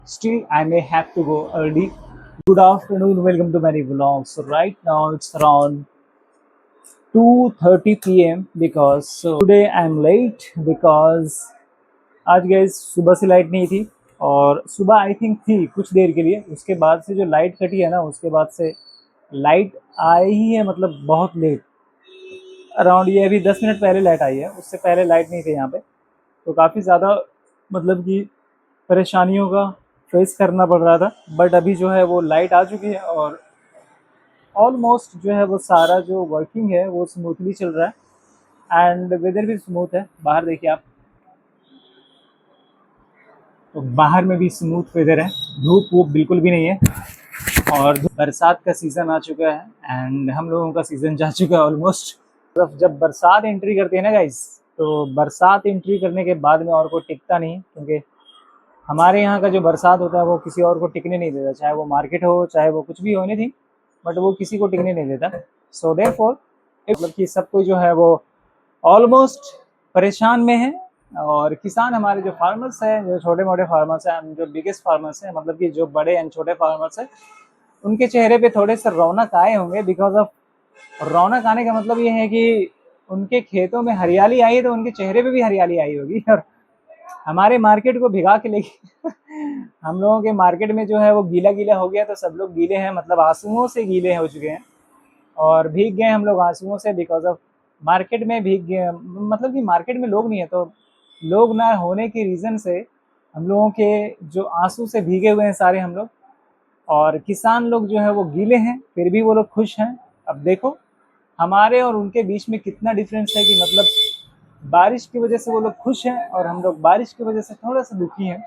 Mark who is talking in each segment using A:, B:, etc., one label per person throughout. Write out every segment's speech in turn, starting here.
A: Still, I may have to go early. Good afternoon, welcome to many vlogs. So right now it's around 2:30 p.m. because today I'm late because आज गए सुबह से light नहीं थी और सुबह I think थी कुछ देर के लिए, उसके बाद से जो लाइट कटी है ना उसके बाद से लाइट आई ही है, मतलब बहुत लेट। अराउंड ये अभी 10 मिनट पहले लाइट आई है, उससे पहले लाइट नहीं थी यहाँ पे। तो काफ़ी ज़्यादा मतलब कि परेशानियों का फेस करना पड़ रहा था, बट अभी जो है वो लाइट आ चुकी है और ऑलमोस्ट जो है वो सारा जो वर्किंग है वो स्मूथली चल रहा है एंड वेदर भी स्मूथ है। बाहर देखिए आप, तो बाहर में भी स्मूथ वेदर है, धूप वूप बिल्कुल भी नहीं है। और बरसात का सीज़न आ चुका है एंड हम लोगों का सीज़न जा चुका है ऑलमोस्ट। जब बरसात एंट्री करती है ना गाइस, तो बरसात एंट्री करने के बाद में और कोई टिकता नहीं, क्योंकि हमारे यहाँ का जो बरसात होता है वो किसी और को टिकने नहीं देता, चाहे वो मार्केट हो चाहे वो कुछ भी होने थी, बट वो किसी को टिकने नहीं देता। सो देयरफॉर मतलब कि सब कोई जो है वो ऑलमोस्ट परेशान में है। और किसान हमारे जो फार्मर्स हैं, जो छोटे मोटे फार्मर्स हैं, जो बिगेस्ट फार्मर्स हैं, मतलब कि जो बड़े एंड छोटे फार्मर्स हैं, उनके चेहरे पे थोड़े से रौनक आए होंगे। बिकॉज ऑफ रौनक आने का मतलब ये है कि उनके खेतों में हरियाली आई है, तो उनके चेहरे पे भी हरियाली आई होगी। और हमारे मार्केट को भिगा के लेके हम लोगों के मार्केट में जो है वो गीला गीला हो गया, तो सब लोग गीले हैं, मतलब आंसुओं से गीले हो चुके हैं और भीग गए हम लोग आंसुओं से। बिकॉज ऑफ मार्केट में भीग गए, मतलब कि मार्केट में लोग नहीं है, तो लोग ना होने के रीज़न से हम लोगों के जो आंसू से भीगे हुए हैं सारे हम लोग। और किसान लोग जो है वो गीले हैं, फिर भी वो लोग खुश हैं। अब देखो हमारे और उनके बीच में कितना डिफरेंस है कि मतलब बारिश की वजह से वो लोग खुश हैं और हम लोग बारिश की वजह से थोड़ा सा दुखी हैं।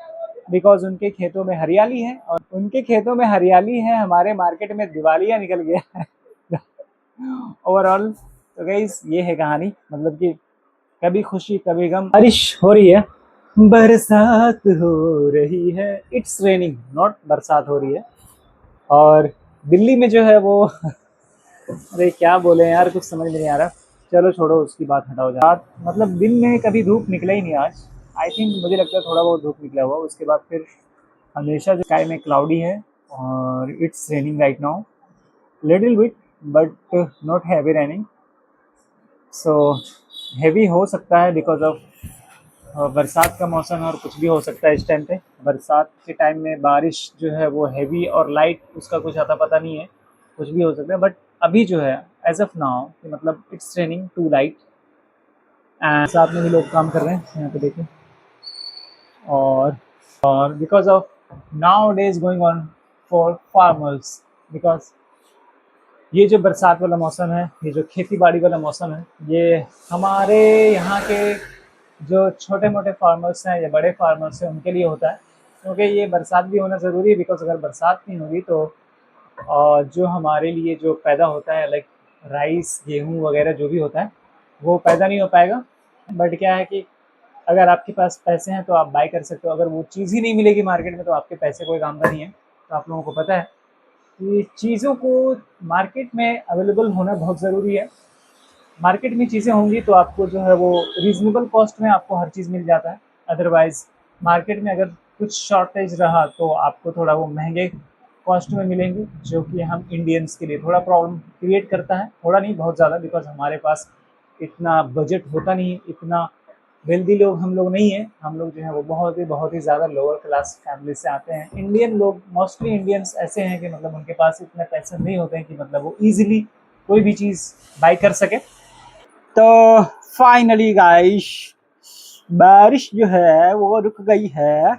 A: बिकॉज उनके खेतों में हरियाली है और उनके खेतों में हरियाली है, हमारे मार्केट में दिवालिया निकल गया है। ओवरऑल तो गाइस ये है कहानी, मतलब कि कभी खुशी कभी गम। बारिश हो रही है, बरसात हो रही है, इट्स रेनिंग नॉट बरसात हो रही है। और दिल्ली में जो है वो अरे क्या बोले यार, कुछ समझ में नहीं आ रहा। चलो छोड़ो, उसकी बात हटाओ। रात मतलब दिन में कभी धूप निकला ही नहीं आज। आई थिंक मुझे लगता है थोड़ा बहुत धूप निकला हुआ, उसके बाद फिर हमेशा जो स्काई में क्लाउडी है और it's raining right now little bit, but not heavy raining. So heavy हो सकता है बिकॉज ऑफ बरसात का मौसम है और कुछ भी हो सकता है इस टाइम पे। बरसात के टाइम में बारिश जो है वो हैवी और लाइट, उसका कुछ आता पता नहीं है, कुछ भी हो सकता है। बट अभी जो है एज ऑफ नाउ कि मतलब it's raining too light and साथ में भी लोग काम कर रहे हैं यहाँ पे देखें। और because of now days going on for farmers, because ये जो बरसात वाला मौसम है, ये जो खेती बाड़ी वाला मौसम है, ये हमारे यहाँ के जो छोटे मोटे फार्मर्स हैं या बड़े फार्मर्स हैं उनके लिए होता है। क्योंकि ये बरसात भी होना ज़रूरी है, बिकॉज अगर बरसात नहीं होगी तो जो हमारे लिए जो पैदा होता है लाइक राइस गेहूँ वगैरह जो भी होता है वो पैदा नहीं हो पाएगा। बट क्या है कि अगर आपके पास पैसे हैं तो आप बाय कर सकते हो, अगर वो चीज़ ही नहीं मिलेगी मार्केट में तो आपके पैसे कोई काम का नहीं है। तो आप लोगों को पता है कि चीज़ों को मार्केट में अवेलेबल होना बहुत ज़रूरी है। मार्केट में चीज़ें होंगी तो आपको जो है वो रीज़नेबल कॉस्ट में आपको हर चीज़ मिल जाता है। अदरवाइज़ मार्केट में अगर कुछ शॉर्टेज रहा तो आपको थोड़ा वो महंगे कॉस्ट में मिलेंगे, जो कि हम इंडियंस के लिए थोड़ा प्रॉब्लम क्रिएट करता है। थोड़ा नहीं, बहुत ज़्यादा, बिकॉज हमारे पास इतना बजट होता नहीं है, इतना वेल्दी लोग हम लोग नहीं हैं। हम लोग जो है वो बहुत ही ज़्यादा लोअर क्लास फैमिली से आते हैं। इंडियन लोग मोस्टली इंडियंस ऐसे हैं कि मतलब उनके पास इतने पैसे नहीं होते हैं कि मतलब वो ईजिली कोई भी चीज़ बाई कर सके। तो फाइनली गाइस बारिश जो है वो रुक गई है,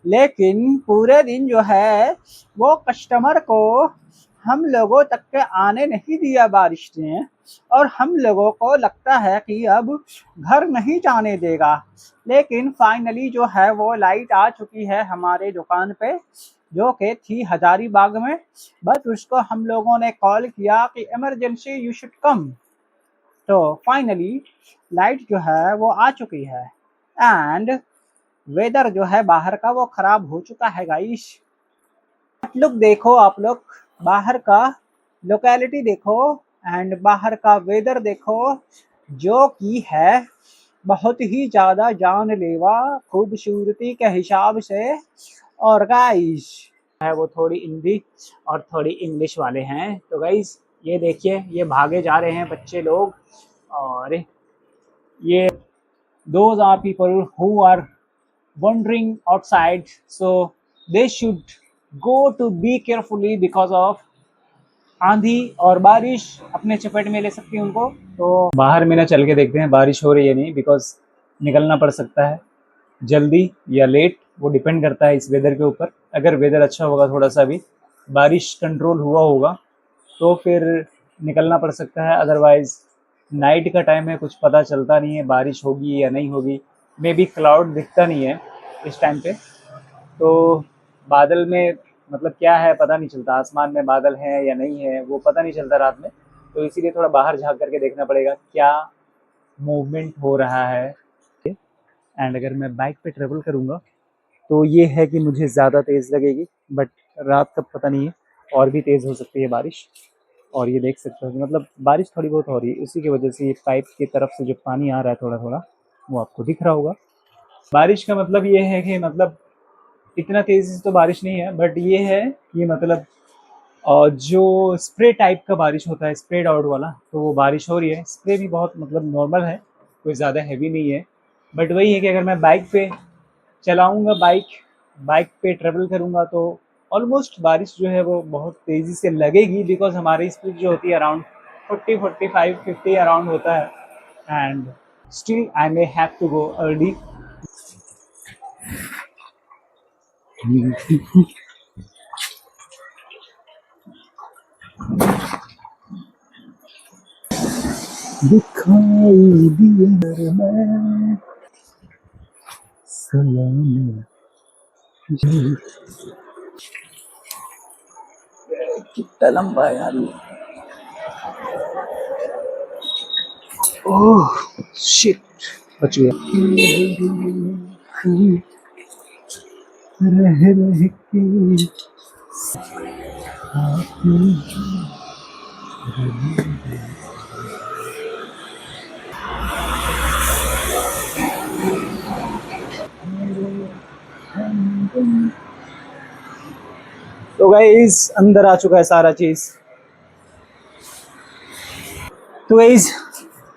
A: लेकिन पूरे दिन जो है वो कस्टमर को हम लोगों तक के आने नहीं दिया बारिश ने। और हम लोगों को लगता है कि अब घर नहीं जाने देगा। लेकिन फाइनली जो है वो लाइट आ चुकी है हमारे दुकान पे, जो कि थी हजारीबाग में। बस उसको हम लोगों ने कॉल किया कि इमरजेंसी यू शुड कम। तो फाइनली लाइट जो है वो आ चुकी है एंड वेदर जो है बाहर का वो खराब हो चुका है गाइस। लुक देखो आप लोग, बाहर का लोकेलिटी देखो एंड बाहर का वेदर देखो, जो कि है बहुत ही ज़्यादा जानलेवा खूबसूरती के हिसाब से। और गाइस है वो थोड़ी हिंदी और थोड़ी इंग्लिश वाले हैं। तो गाइस ये देखिए, ये भागे जा रहे हैं बच्चे लोग, और ये those are people who are wandering outside, so they should go to be carefully because of आंधी और बारिश अपने चपेट में ले सकती है उनको। तो बाहर में ना चल के देखते हैं बारिश हो रही है नहीं, बिकॉज निकलना पड़ सकता है जल्दी या लेट, वो डिपेंड करता है इस वेदर के ऊपर। अगर वेदर अच्छा होगा, थोड़ा सा भी बारिश कंट्रोल हुआ होगा, तो फिर निकलना पड़ सकता है। अदरवाइज नाइट का टाइम है, कुछ पता चलता नहीं है बारिश होगी या नहीं होगी। मे बी क्लाउड दिखता नहीं है इस टाइम पे, तो बादल में मतलब क्या है पता नहीं चलता, आसमान में बादल है या नहीं है वो पता नहीं चलता रात में। तो इसीलिए थोड़ा बाहर झाँक करके देखना पड़ेगा क्या मूवमेंट हो रहा है। एंड अगर मैं बाइक पे ट्रेवल करूँगा तो ये है कि मुझे ज़्यादा तेज़ लगेगी, बट रात का पता नहीं है, और भी तेज़ हो सकती है बारिश। और ये देख सकते हो मतलब बारिश थोड़ी बहुत हो रही है, इसी की वजह से ये पाइप की तरफ से जो पानी आ रहा है थोड़ा थोड़ा, वो आपको दिख रहा होगा। बारिश का मतलब ये है कि मतलब इतना तेज़ी से तो बारिश नहीं है, बट ये है कि मतलब जो स्प्रे टाइप का बारिश होता है, स्प्रेड आउट वाला, तो वो बारिश हो रही है। स्प्रे भी बहुत मतलब नॉर्मल है, कोई ज़्यादा हैवी नहीं है। बट वही है कि अगर मैं बाइक पे चलाऊँगा, बाइक पे ट्रेवल करूँगा, तो ऑलमोस्ट बारिश जो है वो बहुत तेज़ी से लगेगी, बिकॉज़ हमारी स्पीड जो होती है अराउंड 40, 45, 50 अराउंड होता है। And still I may have to go early. दिखाई दिया मैं सलाम, कितना लंबा है यार ये। ओह शिट, बच गया। रह रह के तो गाइस अंदर आ चुका है सारा चीज। तो गाइस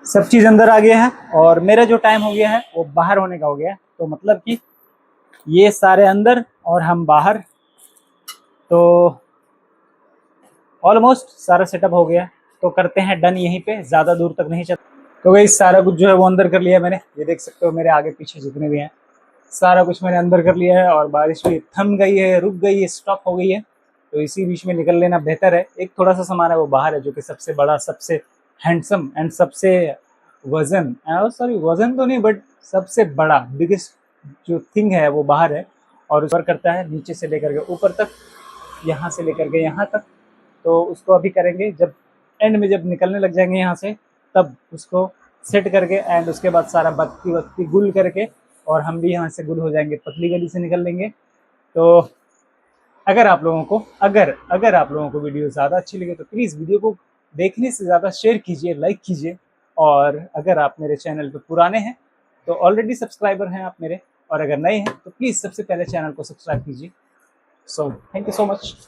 A: सब चीज़ अंदर आ गया है, और मेरा जो टाइम हो गया है वो बाहर होने का हो गया है। तो मतलब कि ये सारे अंदर और हम बाहर, तो ऑलमोस्ट सारा सेटअप हो गया। तो करते हैं डन यहीं पे, ज़्यादा दूर तक नहीं चल। तो गाइस सारा कुछ जो है वो अंदर कर लिया मैंने, ये देख सकते हो मेरे आगे पीछे जितने भी हैं, सारा कुछ मैंने अंदर कर लिया है। और बारिश भी थम गई है, रुक गई है, स्टॉप हो गई है, तो इसी बीच में निकल लेना बेहतर है। एक थोड़ा सा सामान है वो बाहर है, जो कि सबसे बड़ा, सबसे हैंडसम एंड सबसे वजन, सॉरी वजन तो नहीं, बट सबसे बड़ा बिगेस्ट जो थिंग है वो बाहर है। और ऊपर करता है नीचे से लेकर के ऊपर तक, यहाँ से लेकर के यहाँ तक। तो उसको अभी करेंगे जब एंड में, जब निकलने लग जाएंगे यहाँ से, तब उसको सेट करके एंड उसके बाद सारा बत्ती वत्ती गुल करके, और हम भी यहाँ से गुल हो जाएंगे, पतली गली से निकल लेंगे। तो अगर आप लोगों को अगर आप लोगों को वीडियो ज़्यादा अच्छी लगे तो प्लीज़ वीडियो को देखने से ज़्यादा शेयर कीजिए, लाइक कीजिए। और अगर आप मेरे चैनल पे पुराने हैं तो ऑलरेडी सब्सक्राइबर हैं आप मेरे, और अगर नए हैं तो प्लीज़ सबसे पहले चैनल को सब्सक्राइब कीजिए। So thank you so much.